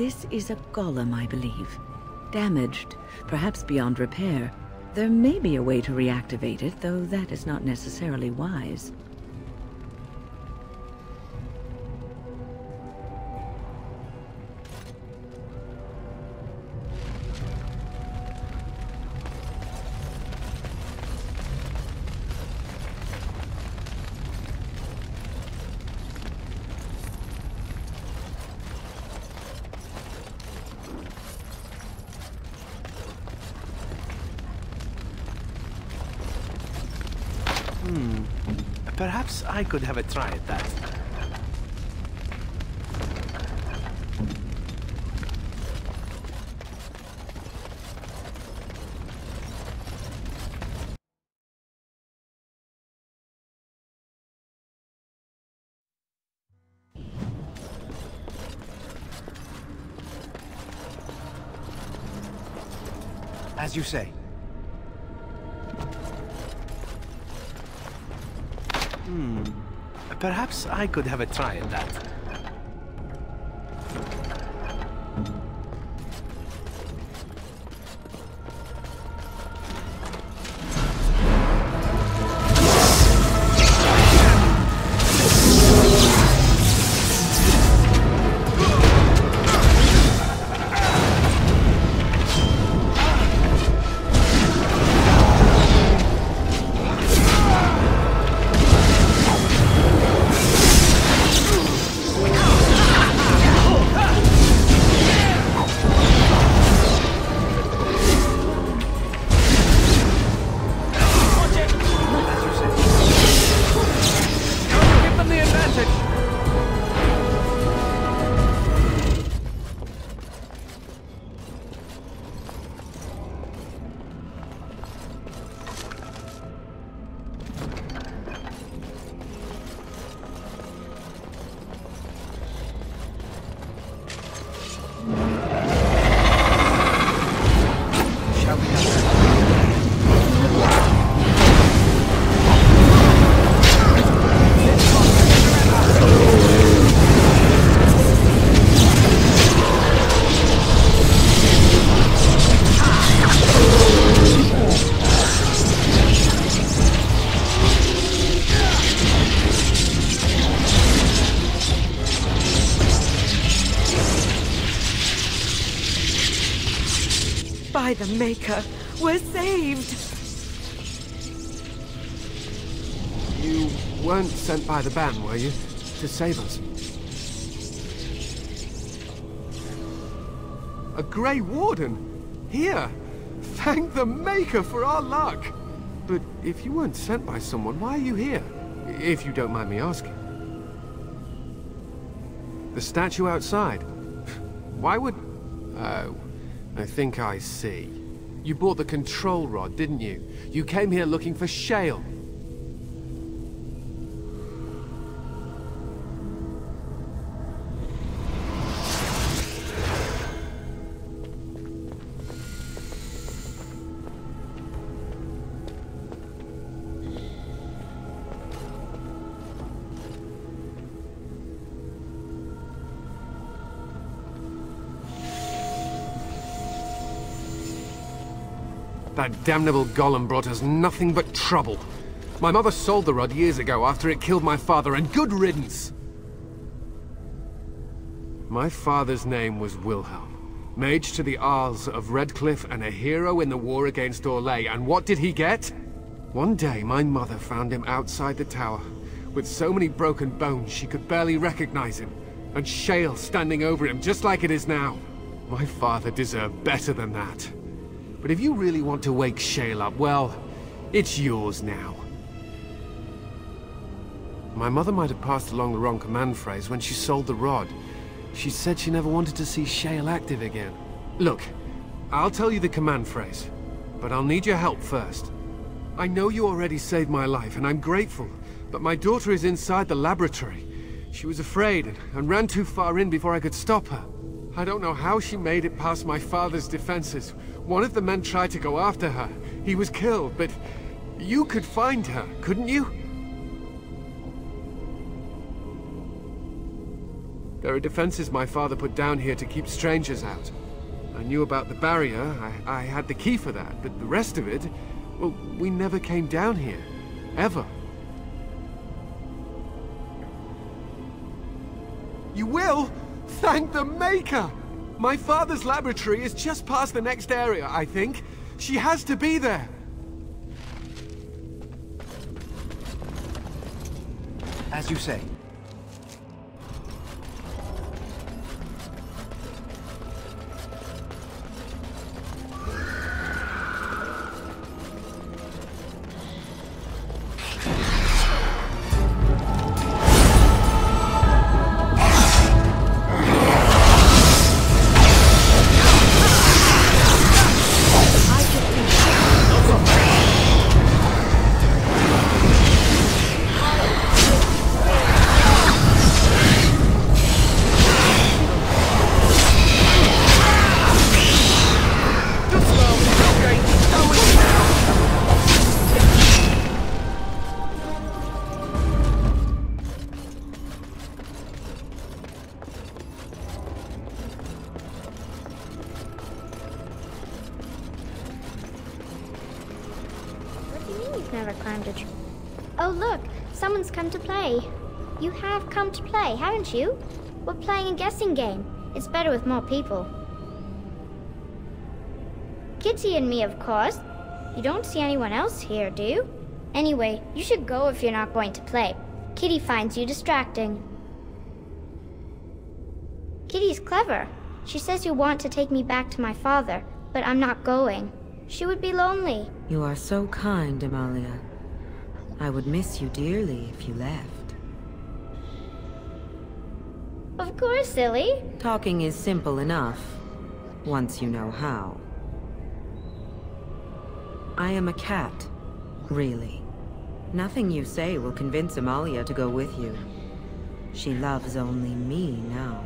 This is a golem, I believe. Damaged, perhaps beyond repair. There may be a way to reactivate it, though that is not necessarily wise. Perhaps I could have a try at that. As you say. Perhaps I could have a try at that. By the Maker, we're saved! You weren't sent by the ban, were you? To save us? A Grey Warden? Here! Thank the Maker for our luck! But if you weren't sent by someone, why are you here? If you don't mind me asking. The statue outside? Why would... Oh, I think I see. You bought the control rod, didn't you? You came here looking for Shale. That damnable golem brought us nothing but trouble. My mother sold the rod years ago after it killed my father, and good riddance! My father's name was Wilhelm, mage to the Arls of Redcliffe and a hero in the war against Orlais, and what did he get? One day my mother found him outside the tower, with so many broken bones she could barely recognize him, and Shale standing over him just like it is now. My father deserved better than that. But if you really want to wake Shale up, well, it's yours now. My mother might have passed along the wrong command phrase when she sold the rod. She said she never wanted to see Shale active again. Look, I'll tell you the command phrase, but I'll need your help first. I know you already saved my life, and I'm grateful, but my daughter is inside the laboratory. She was afraid and ran too far in before I could stop her. I don't know how she made it past my father's defenses. One of the men tried to go after her. He was killed, but you could find her, couldn't you? There are defenses my father put down here to keep strangers out. I knew about the barrier, I had the key for that, but the rest of it, well, we never came down here. Ever. You will? Thank the Maker! My father's laboratory is just past the next area, I think. She has to be there. As you say. Never climbed a tree. Oh look, someone's come to play. You have come to play, haven't you? We're playing a guessing game. It's better with more people. Kitty and me, of course. You don't see anyone else here, do you? Anyway, you should go if you're not going to play. Kitty finds you distracting. Kitty's clever. She says you want to take me back to my father, but I'm not going. She would be lonely. You are so kind, Amalia. I would miss you dearly if you left. Of course, silly. Talking is simple enough, once you know how. I am a cat, really. Nothing you say will convince Amalia to go with you. She loves only me now.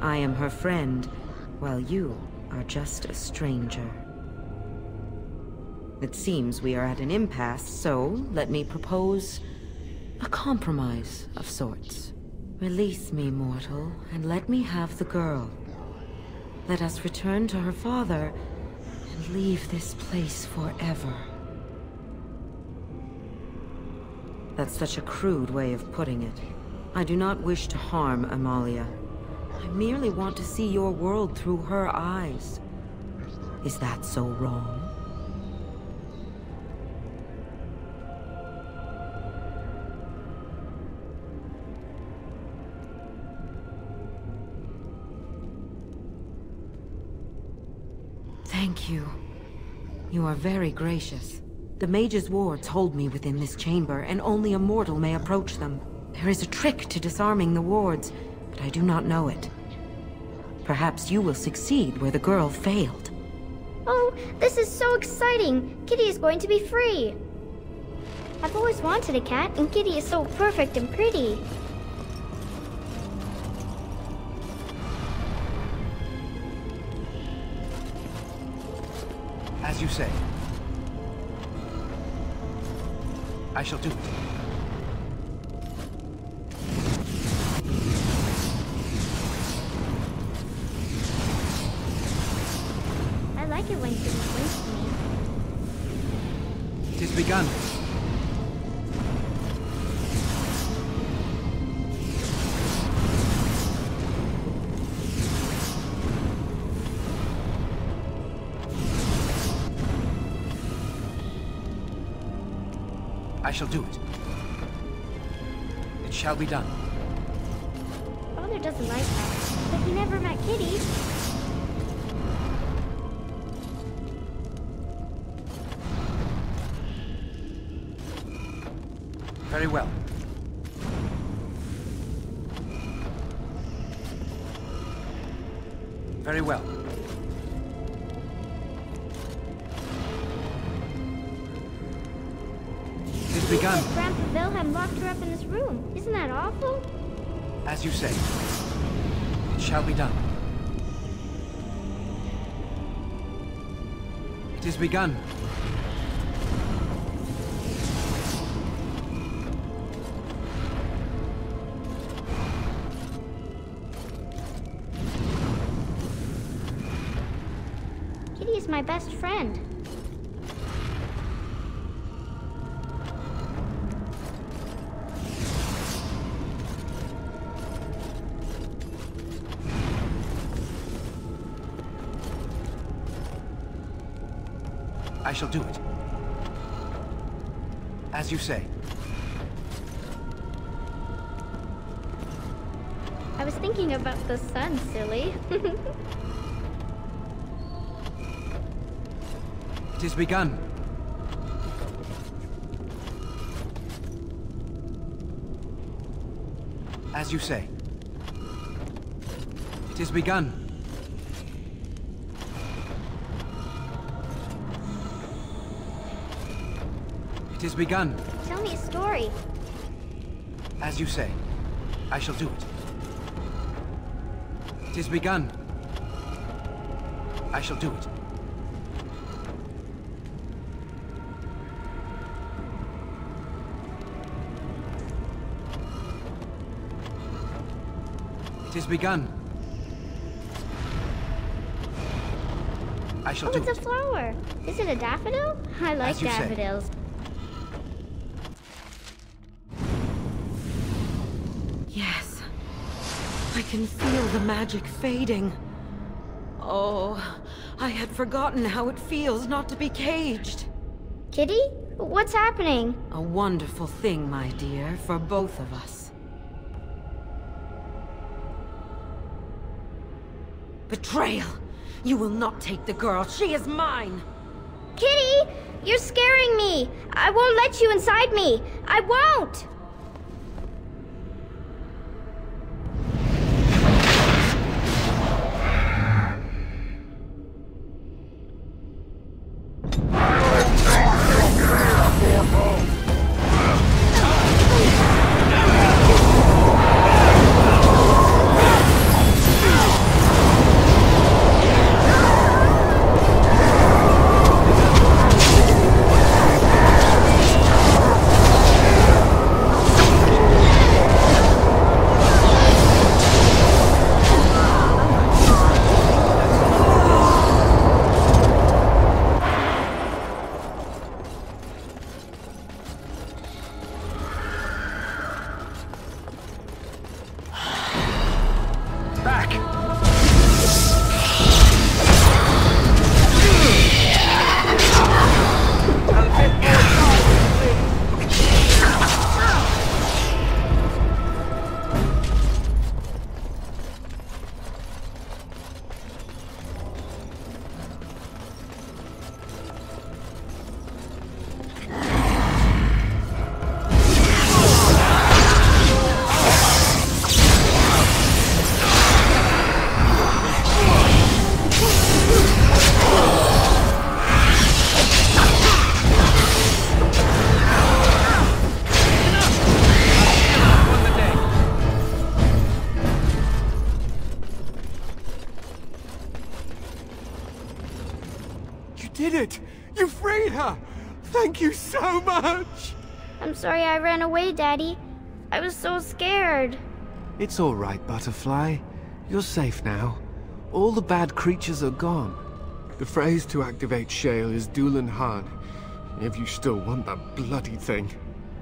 I am her friend, while you are just a stranger. It seems we are at an impasse, so let me propose a compromise of sorts. Release me, mortal, and let me have the girl. Let us return to her father and leave this place forever. That's such a crude way of putting it. I do not wish to harm Amalia. I merely want to see your world through her eyes. Is that so wrong? Thank you. You are very gracious. The mage's wards hold me within this chamber, and only a mortal may approach them. There is a trick to disarming the wards, but I do not know it. Perhaps you will succeed where the girl failed. Oh, this is so exciting! Kitty is going to be free! I've always wanted a cat, and Kitty is so perfect and pretty. As you say. I shall do it. I like it when Kitty points to me. It is begun. I shall do it. It shall be done. Father doesn't like that, but he never met Kitty. Very well. Very well. It is begun. Grandpa Wilhelm locked her up in this room. Isn't that awful? As you say. It shall be done. It is begun. He's my best friend. I shall do it. As you say. I was thinking about the sun, silly. It is begun. As you say. It is begun. It is begun. Tell me a story. As you say. I shall do it. It is begun. I shall do it. It is begun. I shall do it. It's a flower. Is it a daffodil? I like daffodils. Yes. I can feel the magic fading. Oh, I had forgotten how it feels not to be caged. Kitty? What's happening? A wonderful thing, my dear, for both of us. Betrayal! You will not take the girl. She is mine! Kitty! You're scaring me! I won't let you inside me! I won't! did it! You freed her! Thank you so much! I'm sorry I ran away, Daddy. I was so scared. It's all right, Butterfly. You're safe now. All the bad creatures are gone. The phrase to activate Shale is Doolan Han. If you still want that bloody thing.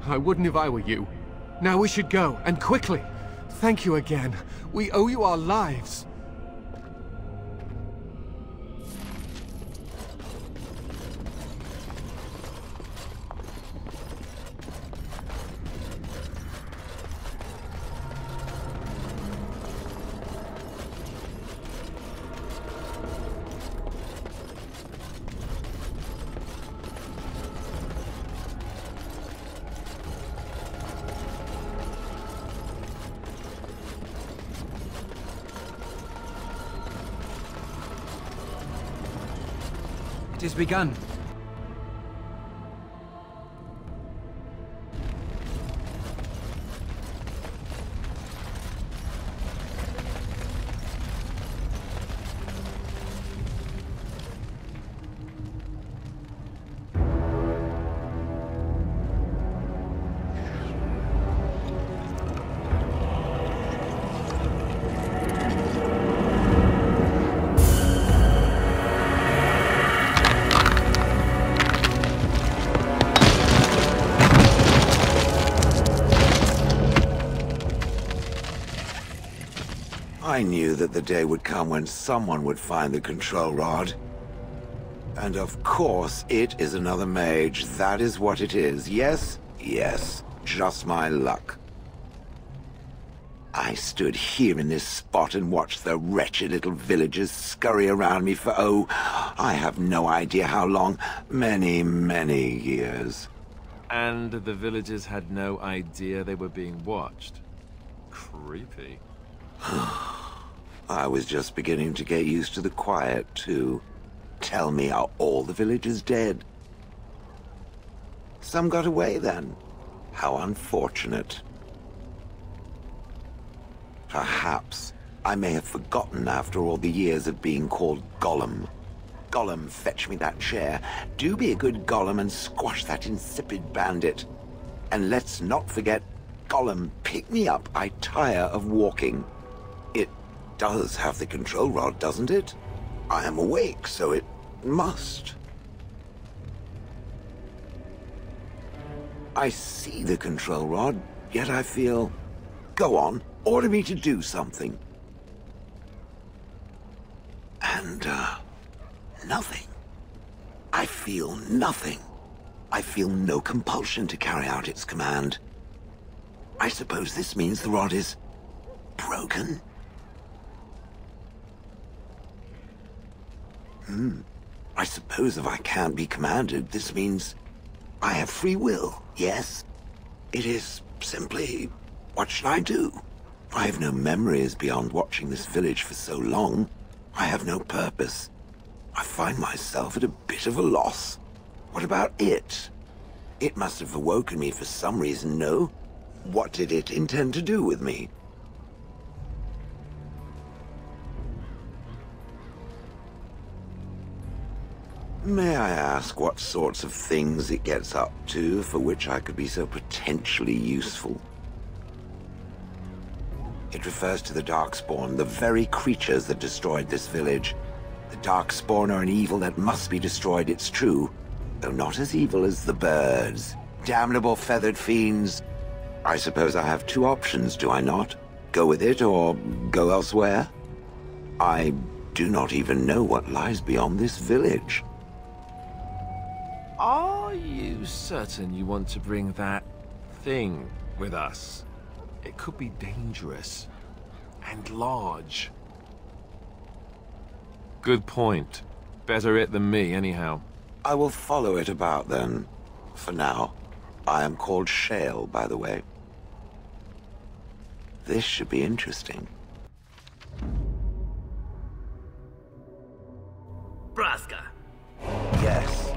I wouldn't if I were you. Now we should go, and quickly. Thank you again. We owe you our lives. It has begun. I knew that the day would come when someone would find the control rod. And of course, it is another mage. That is what it is. Yes, yes, just my luck. I stood here in this spot and watched the wretched little villagers scurry around me for, oh, I have no idea how long. Many, many years. And the villagers had no idea they were being watched. Creepy. I was just beginning to get used to the quiet, too. Tell me, are all the villagers dead? Some got away, then. How unfortunate. Perhaps I may have forgotten after all the years of being called Golem. Golem, fetch me that chair. Do be a good Golem and squash that insipid bandit. And let's not forget, Golem, pick me up. I tire of walking. It does have the control rod, doesn't it? I am awake, so it must. I see the control rod, yet I feel... Go on, order me to do something. And, nothing. I feel nothing. I feel no compulsion to carry out its command. I suppose this means the rod is... broken? I suppose if I can't be commanded, this means I have free will, yes? It is simply, what should I do? I have no memories beyond watching this village for so long. I have no purpose. I find myself at a bit of a loss. What about it? It must have awoken me for some reason, no? What did it intend to do with me? May I ask what sorts of things it gets up to for which I could be so potentially useful? It refers to the Darkspawn, the very creatures that destroyed this village. The Darkspawn are an evil that must be destroyed, it's true, though not as evil as the birds. Damnable feathered fiends. I suppose I have two options, do I not? Go with it or go elsewhere? I do not even know what lies beyond this village. Are you certain you want to bring that thing with us? It could be dangerous and large. Good point. Better it than me, anyhow. I will follow it about then. For now. I am called Shale, by the way. This should be interesting. Braska. Yes.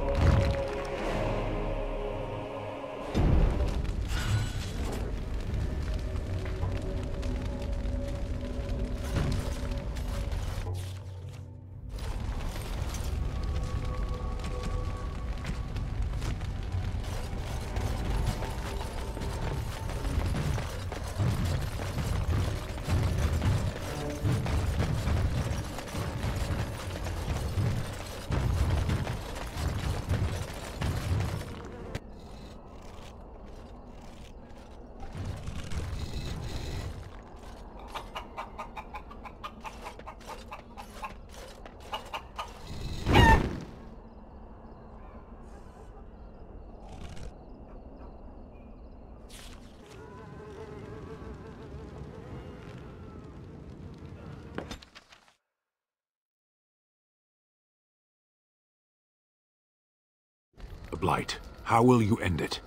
The Blight. How will you end it?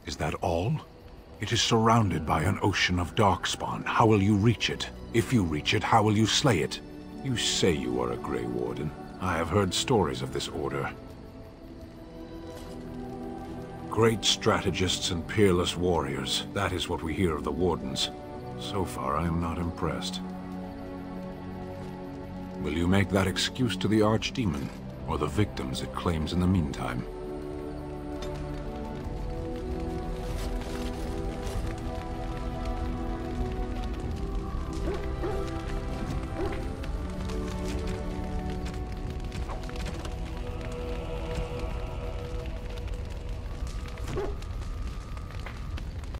Is that all? It is surrounded by an ocean of Darkspawn. How will you reach it? If you reach it, how will you slay it? You say you are a Grey Warden. I have heard stories of this order. Great strategists and peerless warriors. That is what we hear of the Wardens. So far, I am not impressed. Will you make that excuse to the Archdemon? Or the victims it claims in the meantime?